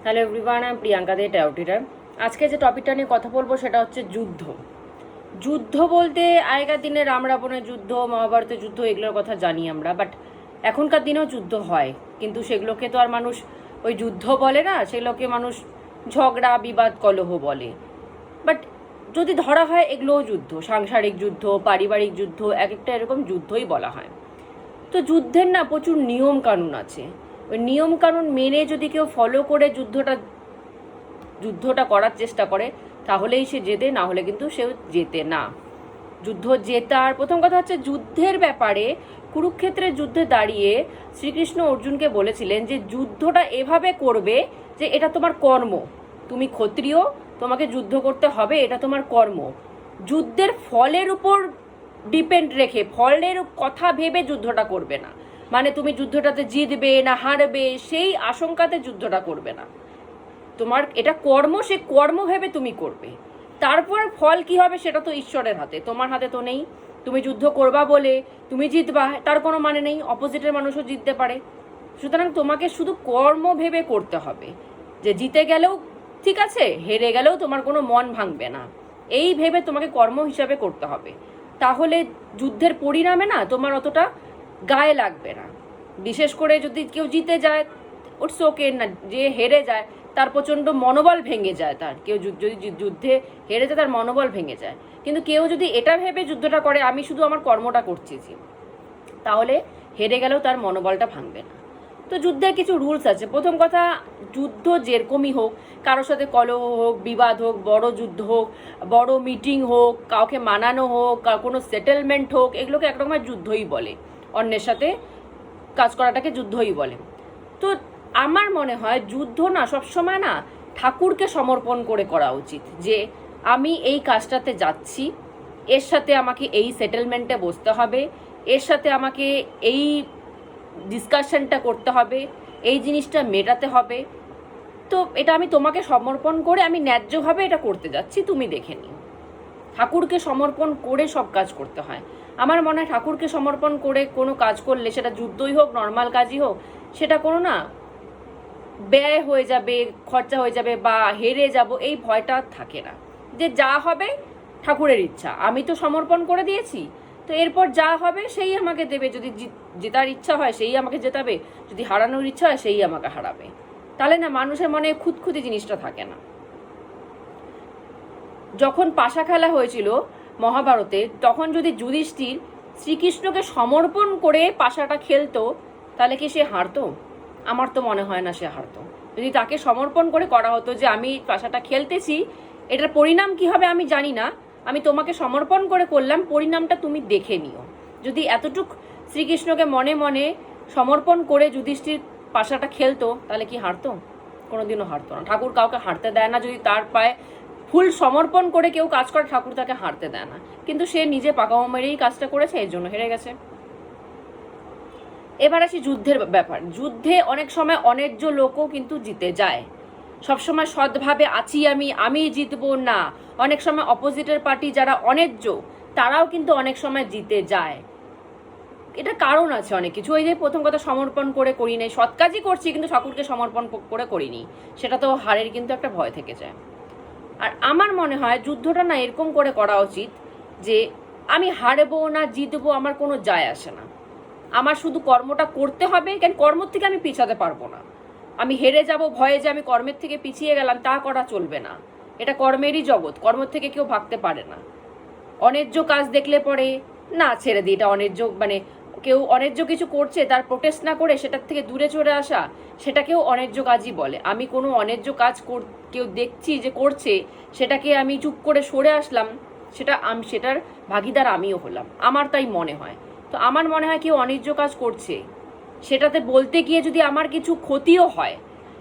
Hello everyone, আমি প্রিয়াঙ্কা দে টাউটিরার। আজকে যে টপিকটা নিয়ে কথা বলবো সেটা হচ্ছে যুদ্ধ। যুদ্ধ বলতে আগেকার দিনে রাম রাবণের যুদ্ধ, মহাভারতের যুদ্ধ, এগুলোর কথা জানি আমরা, বাট এখনকার দিনেও যুদ্ধ হয়, কিন্তু সেগুলোকে তো আর মানুষ ওই যুদ্ধ বলে না, সেগুলোকে মানুষ ঝগড়া, বিবাদ, কলহ বলে। বাট যদি ধরা হয় এগুলোও যুদ্ধ, সাংসারিক যুদ্ধ, পারিবারিক যুদ্ধ, এক একটা এরকম যুদ্ধই বলা হয়। তো যুদ্ধের না প্রচুর নিয়ম কানুন আছে। ওই নিয়ম কানুন মেনে যদি কেউ ফলো করে যুদ্ধটা করার চেষ্টা করে তাহলেই সে জেতে, না হলে কিন্তু সে জেতে না। যুদ্ধ জেতার প্রথম কথা হচ্ছে, যুদ্ধের ব্যাপারে কুরুক্ষেত্রের যুদ্ধে দাঁড়িয়ে শ্রীকৃষ্ণ অর্জুনকে বলেছিলেন যে যুদ্ধটা এভাবে করবে যে এটা তোমার কর্ম, তুমি ক্ষত্রিয়, তোমাকে যুদ্ধ করতে হবে, এটা তোমার কর্ম। যুদ্ধের ফলের উপর ডিপেন্ড রেখে, ফলের কথা ভেবে যুদ্ধটা করবে না, মানে তুমি যুদ্ধটাতে জিতবে না হারবে সেই আশঙ্কাতে যুদ্ধটা করবে না। তোমার এটা কর্ম, সে কর্ম ভেবে তুমি করবে। তারপর ফল কি হবে সেটা তো ঈশ্বরের হাতে, তোমার হাতে তো নেই। তুমি যুদ্ধ করবা বলে তুমি জিতবা তার কোনো মানে নেই, অপোজিটের মানুষও জিততে পারে। সুতরাং তোমাকে শুধু কর্ম ভেবে করতে হবে, যে জিতে গেলেও ঠিক আছে, হেরে গেলেও তোমার কোনো মন ভাঙবে না, এই ভেবে তোমাকে কর্ম হিসাবে করতে হবে। তাহলে যুদ্ধের পরিণামে না তোমার অতটা গায়ে লাগবে না। বিশেষ করে যদি কেউ জিতে যায়, ওটস ওকে, না যে হেরে যায় তার প্রচণ্ড মনোবল ভেঙে যায়, তার কেউ যদি যুদ্ধে হেরে যায় তার মনোবল ভেঙে যায়। কিন্তু কেউ যদি এটা ভেবে যুদ্ধটা করে আমি শুধু আমার কর্মটা করছি, তাহলে হেরে গেলেও তার মনোবলটা ভাঙবে না। তো যুদ্ধের কিছু রুলস আছে। প্রথম কথা, যুদ্ধ যেরকমই হোক, কারোর সাথে কলহ হোক, বিবাদ হোক, বড় যুদ্ধ হোক, বড় মিটিং হোক, কাউকে মানানো হোক, কোনো সেটেলমেন্ট হোক, এগুলোকে একরকমের যুদ্ধই বলে। অন্যের সাথে কাজ করাটাকে যুদ্ধই বলে। তো আমার মনে হয় যুদ্ধ না সবসময় না ঠাকুরকে সমর্পণ করে করা উচিত, যে আমি এই কাজটাতে যাচ্ছি, এর সাথে আমাকে এই সেটেলমেন্টে বসতে হবে, এর সাথে আমাকে এই ডিসকাশনটা করতে হবে, এই জিনিসটা মেটাতে হবে। তো এটা আমি তোমাকে সমর্পণ করে আমি ন্যায্যভাবে এটা করতে যাচ্ছি, তুমি দেখে নিও। ঠাকুরকে সমর্পণ করে সব কাজ করতে হয়। আমার মনে হয় ঠাকুরকে সমর্পণ করে কোনো কাজ করলে, সেটা যুদ্ধই হোক নর্মাল কাজই হোক, সেটা কোনো না ব্যয় হয়ে যাবে, খরচা হয়ে যাবে বা হেরে যাব এই ভয়টা থাকে না। যে যা হবে ঠাকুরের ইচ্ছা, আমি তো সমর্পণ করে দিয়েছি, তো এরপর যা হবে সেই আমাকে দেবে। যদি জেতার ইচ্ছা হয় সেই আমাকে জেতাবে, যদি হারানোর ইচ্ছা হয় সেই আমাকে হারাবে। তাহলে না মানুষের মনে খুঁতখুঁতি জিনিসটা থাকে না। যখন পাশা খেলা হয়েছিল মহাভারতে, তখন যদি যুধিষ্ঠির শ্রীকৃষ্ণকে সমর্পণ করে পাশাটা খেলতো তাহলে কি সে হারতো? আমার তো মনে হয় না সে হারতো। যদি তাকে সমর্পণ করে করা হতো যে আমি পাশাটা খেলতেছি, এটার পরিণাম কি হবে আমি জানি না, আমি তোমাকে সমর্পণ করে করলাম, পরিণামটা তুমি দেখে নিও। যদি এতটুক শ্রীকৃষ্ণকে মনে মনে সমর্পণ করে যুধিষ্ঠির পাশাটা খেলতো তাহলে কি হারতো? কোনোদিনও হারতো না। ঠাকুর কাউকে হারতে দেয় না। যদি তার পায়ে ফুল সমর্পণ করে কেউ কাজ করে, ঠাকুর তাকে হারতে দেয় না। কিন্তু সে নিজে পাকামো মেরেই কাজটা করেছে, এর জন্য হেরে গেছে। এবার আসি যুদ্ধের ব্যাপার। যুদ্ধে অনেক সময় অন্যায্য লোকও কিন্তু জিতে যায়। সবসময় সৎভাবে আছি আমি জিতবো না। অনেক সময় অপোজিটের পার্টি যারা অন্যায্য তারাও কিন্তু অনেক সময় জিতে যায়। এটা কারণ আছে অনেক কিছু। ওই যে প্রথম কথা, সমর্পণ করে করি নাই, সৎ কাজই করছি কিন্তু ঠাকুরকে সমর্পণ করে করিনি, সেটা তো হারের কিন্তু একটা ভয় থেকে যায়। আর আমার মনে হয় যুদ্ধটা না এরকম করে করা উচিত যে আমি হারবো না জিতবো আমার কোনো যায় আসে না, আমার শুধু কর্মটা করতে হবে। কেন কর্ম থেকে আমি পিছাতে পারবো না। আমি হেরে যাব ভয়ে যে আমি কর্মের থেকে পিছিয়ে গেলাম, তা করা চলবে না। এটা কর্মেরই জগৎ, কর্ম থেকে কেউ ভাগতে পারে না। অন্যায্য কাজ দেখলে পরে না ছেড়ে দিই, এটা অন্যায্য, মানে কেউ অন্যায্য কিছু করছে তার প্রোটেস্ট না করে সেটার থেকে দূরে চলে আসা, সেটাকেও অন্যায্য কাজই বলে। আমি কোনো অন্যায্য কাজ কেউ দেখছি যে করছে, সেটাকে আমি চুপ করে সরে আসলাম, সেটার ভাগিদার আমিও হলাম, আমার তাই মনে হয়। তো আমার মনে হয় কেউ অন্যায্য কাজ করছে, সেটাতে বলতে গিয়ে যদি আমার কিছু ক্ষতিও হয়,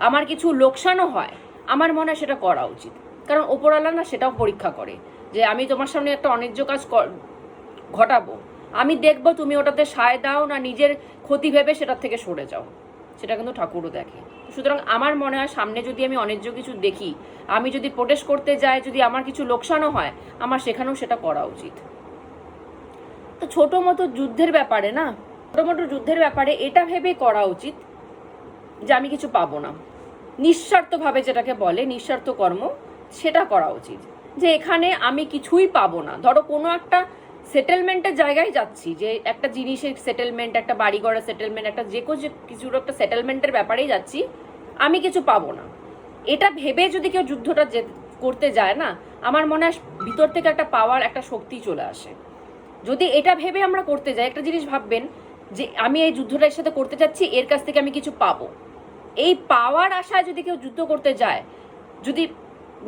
আমার কিছু লোকসানও হয়, আমার মনে হয় সেটা করা উচিত। কারণ ওপরওয়ালা না সেটাও পরীক্ষা করে, যে আমি তোমার সামনে একটা অন্যায্য কাজ ঘটাবো, আমি দেখবো তুমি ওটাতে সায় দাও না নিজের ক্ষতি ভেবে সেটার থেকে সরে যাও। সেটা কিন্তু ঠাকুরও দেখে। সুতরাং আমার মনে হয় সামনে যদি আমি অন্যায্য কিছু দেখি, আমি যদি প্রোটেস্ট করতে যাই, যদি আমার কিছু লোকসানও হয়, আমার সেখানেও সেটা করা উচিত। তো ছোট মতো যুদ্ধের ব্যাপারে এটা ভেবে করা উচিত যে আমি কিছু পাবো না, নিঃস্বার্থভাবে যেটাকে বলে নিঃস্বার্থ কর্ম, সেটা করা উচিত। যে এখানে আমি কিছুই পাবো না, ধরো কোনো একটা সেটেলমেন্টের জায়গায় যাচ্ছি, যে একটা জিনিসের সেটেলমেন্ট, একটা বাড়িঘরের সেটেলমেন্ট, একটা যে কিছুর একটা সেটেলমেন্টের ব্যাপারেই যাচ্ছি, আমি কিছু পাবো না, এটা ভেবে যদি কেউ যুদ্ধটা করতে যায় না, আমার মনে হয় ভিতর থেকে একটা পাওয়ার, একটা শক্তি চলে আসে। যদি এটা ভেবে আমরা করতে যাই, একটা জিনিস ভাববেন যে আমি এই যুদ্ধটা এর সাথে করতে যাচ্ছি, এর কাছ থেকে আমি কিছু পাবো, এই পাওয়ার আশায় যদি কেউ যুদ্ধ করতে যায়, যদি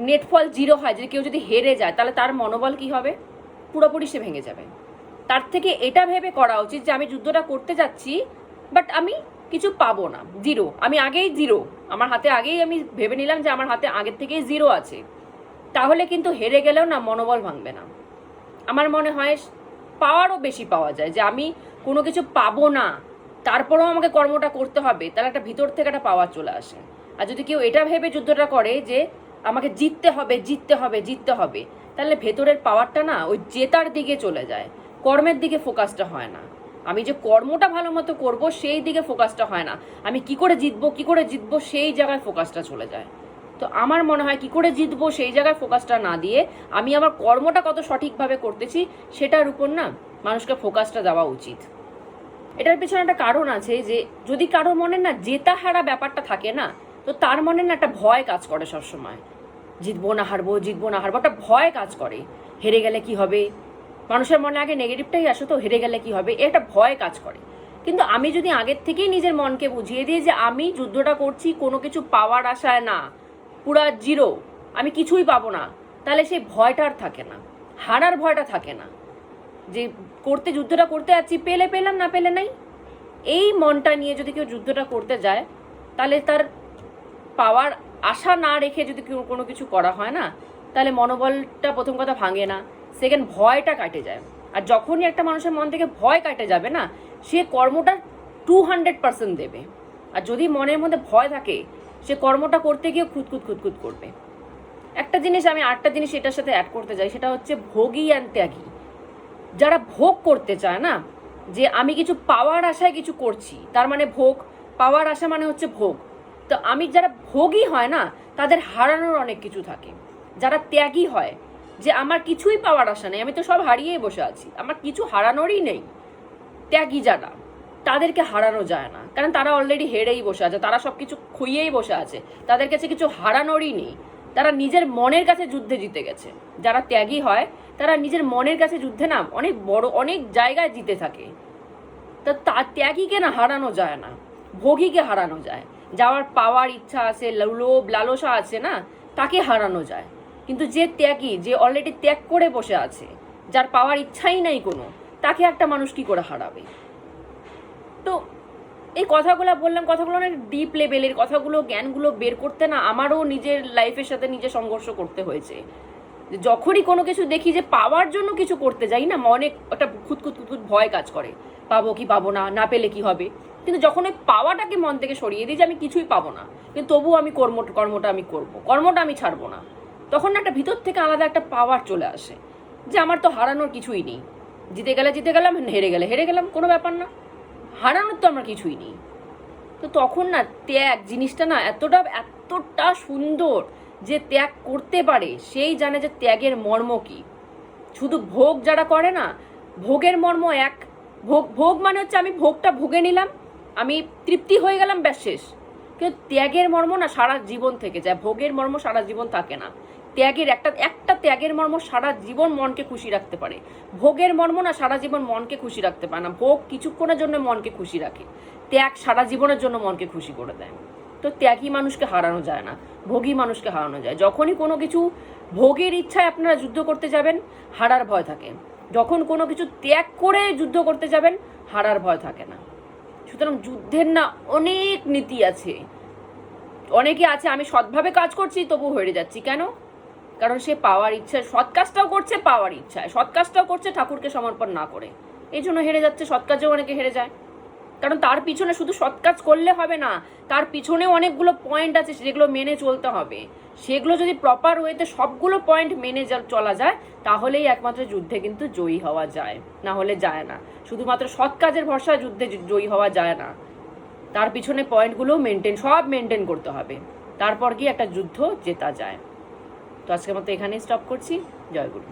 নেটফল 0 হয়, যদি কেউ যদি হেরে যায়, তাহলে তার মনোবল কি হবে? পুরোপুরি সে ভেঙে যাবে। তার থেকে এটা ভেবে করা উচিত যে আমি যুদ্ধটা করতে যাচ্ছি, বাট আমি কিছু পাবো না, 0, আমি আগেই 0, আমার হাতে আগেই আমি ভেবে নিলাম যে আমার হাতে আগের থেকেই 0 আছে, তাহলে কিন্তু হেরে গেলেও না মনোবল ভাঙবে না। আমার মনে হয় পাওয়ারও বেশি পাওয়া যায়, যে আমি কোনো কিছু পাবো না তারপরেও আমাকে কর্মটা করতে হবে, তাহলে একটা ভিতর থেকে একটা পাওয়ার চলে আসে। আর যদি কেউ এটা ভেবে যুদ্ধটা করে যে আমাকে জিততে হবে জিততে হবে জিততে হবে, তাহলে ভেতরের পাওয়ারটা না ওই জেতার দিকে চলে যায়, কর্মের দিকে ফোকাসটা হয় না। আমি যে কর্মটা ভালো মতো করবো সেই দিকে ফোকাসটা হয় না, আমি কি করে জিতবো সেই জায়গায় ফোকাসটা চলে যায়। তো আমার মনে হয় কি করে জিতবো সেই জায়গায় ফোকাসটা না দিয়ে আমি আমার কর্মটা কত সঠিকভাবে করতেছি সেটার উপর না মানুষকে ফোকাসটা দেওয়া উচিত। এটার পেছনে একটা কারণ আছে, যে যদি কারোর মনে না জেতা হারা ব্যাপারটা থাকে না, তো তার মনে না একটা ভয় কাজ করে সবসময়, জিতবো না হারবো একটা ভয় কাজ করে। হেরে গেলে কি হবে, মানুষের মনে আগে নেগেটিভটাই আসে, তো হেরে গেলে কি হবে, এটা ভয় কাজ করে। কিন্তু আমি যদি আগের থেকেই নিজের মনকে বুঝিয়ে দিই যে আমি যুদ্ধটা করছি কোনো কিছু পাওয়ার আশায় না, পুরা 0, আমি কিছুই পাবো না, তাহলে সেই ভয়টা আর থাকে না, হারার ভয়টা থাকে না। যে যুদ্ধটা করতে যাচ্ছি, পেলে পেলাম না পেলে নাই, এই মনটা নিয়ে যদি কেউ যুদ্ধটা করতে যায়, তাহলে তার পাওয়ার আশা না রেখে যদি কোনো কিছু করা হয় না, তাহলে মনোবলটা প্রথম কথা ভাঙে না, সেকেন্ড ভয়টা কাটে যায়। আর যখনই একটা মানুষের মন থেকে ভয় কাটে যাবে না, সে কর্মটা 200% দেবে। আর যদি মনের মধ্যে ভয় থাকে, সে কর্মটা করতে গিয়ে খুঁতখুত করবে। একটা জিনিস আমি আরেকটা জিনিস এটার সাথে অ্যাড করতে চাই, সেটা হচ্ছে ভোগী আর ত্যাগী। যারা ভোগ করতে চায় না, যে আমি কিছু পাওয়ার আশায় কিছু করছি, তার মানে ভোগ, পাওয়ার আশা মানে হচ্ছে ভোগ। তো আমি যারা ভোগী হয় না, তাদের হারানোর অনেক কিছু থাকে। যারা ত্যাগী হয়, যে আমার কিছুই পাওয়ার আশা নেই, আমি তো সব হারিয়েই বসে আছি, আমার কিছু হারানোরই নেই, ত্যাগী যারা, তাদেরকে হারানো যায় না, কারণ তারা অলরেডি হেরেই বসে আছে, তারা সব কিছু খুইয়েই বসে আছে, তাদের কাছে কিছু হারানোরই নেই, তারা নিজের মনের কাছে যুদ্ধে জিতে গেছে। যারা ত্যাগী হয় তারা নিজের মনের কাছে যুদ্ধে না অনেক বড় অনেক জায়গায় জিতে থাকে। তা ত্যাগীকে না হারানো যায় না, ভোগীকে হারানো যায়। যাওয়ার পাওয়ার ইচ্ছা আছে, লোভ লালসা আছে না, তাকে হারানো যায়। কিন্তু যে ত্যাগী, যে অলরেডি ত্যাগ করে বসে আছে, যার পাওয়ার ইচ্ছাই নাই কোনো, তাকে একটা মানুষ কি করে হারাবে? তো এই কথাগুলো বললাম, কথাগুলো অনেক ডিপ লেভেলের কথাগুলো, জ্ঞানগুলো বের করতে না আমারও নিজের লাইফের সাথে নিজে সংঘর্ষ করতে হয়েছে। যখনই কোনো কিছু দেখি যে পাওয়ার জন্য কিছু করতে যাই না, মনে একটা খুঁতখুত ভয় কাজ করে, পাবো কি পাবো না, না পেলে কি হবে। কিন্তু যখন ওই পাওয়াটাকে মন থেকে সরিয়ে দিই যে আমি কিছুই পাবো না, কিন্তু তবুও আমি কর্মটা আমি করবো, কর্মটা আমি ছাড়বো না, তখন একটা ভিতর থেকে আলাদা একটা পাওয়ার চলে আসে, যে আমার তো হারানোর কিছুই নেই, জিতে গেলাম, হেরে গেলাম, কোনো ব্যাপার না, হারানোর তো আমার কিছুই নেই। তো তখন না ত্যাগ জিনিসটা না এতটা সুন্দর, যে ত্যাগ করতে পারে সেই জানে যে ত্যাগের মর্ম কি। শুধু ভোগ যারা করে না, ভোগের মর্ম এক, ভোগ মানে হচ্ছে আমি ভোগটা ভুগে নিলাম, আমি তৃপ্তি হয়ে গেলাম, ব্যাস শেষ। কিন্তু ত্যাগের মর্ম না সারা জীবন থেকে যায়, ভোগের মর্ম সারা জীবন থাকে না। ত্যাগের একটা ত্যাগের মর্ম সারা জীবন মনকে খুশি রাখতে পারে, ভোগের মর্ম না সারা জীবন মনকে খুশি রাখতে পারে না। ভোগ কিছুক্ষণের জন্য মনকে খুশি রাখে, ত্যাগ সারা জীবনের জন্য মনকে খুশি করে দেয়। তো ত্যাগী মানুষকে হারানো যায় না, ভোগী মানুষকে হারানো যায়। যখনই কোনো কিছু ভোগের ইচ্ছায় আপনারা যুদ্ধ করতে যাবেন, হারার ভয় থাকে। যখন কোনো কিছু ত্যাগ করে যুদ্ধ করতে যাবেন, হারার ভয় থাকে না। সুতরাং যুদ্ধের না অনেক নীতি আছে। অনেকে আছে আমি সৎভাবে কাজ করছি তবু হেরে যাচ্ছি, কেন? কারণ সে পাওয়ার ইচ্ছায় সৎ কাজটাও করছে, পাওয়ার ইচ্ছায় সৎ কাজটাও করছে ঠাকুরকে সমর্পণ না করে, এই জন্য হেরে যাচ্ছে। সৎ কাজেও অনেকে হেরে যায়, কারণ তার পিছনে শুধু সৎ কাজ করলে হবে না, তার পিছনেও অনেকগুলো পয়েন্ট আছে যেগুলো মেনে চলতে হবে। সেগুলো যদি প্রপার ওয়েতে সবগুলো পয়েন্ট মেনে চলা যায়, তাহলেই একমাত্র যুদ্ধে কিন্তু জয়ী হওয়া যায়, না হলে যায় না। শুধুমাত্র সৎ কাজের ভরসায় যুদ্ধে জয়ী হওয়া যায় না, তার পিছনে পয়েন্টগুলো সব মেনটেন করতে হবে, তারপর গিয়ে একটা যুদ্ধ জেতা যায়। তো আজকের মতো এখানেই স্টপ করছি। জয় গুরু।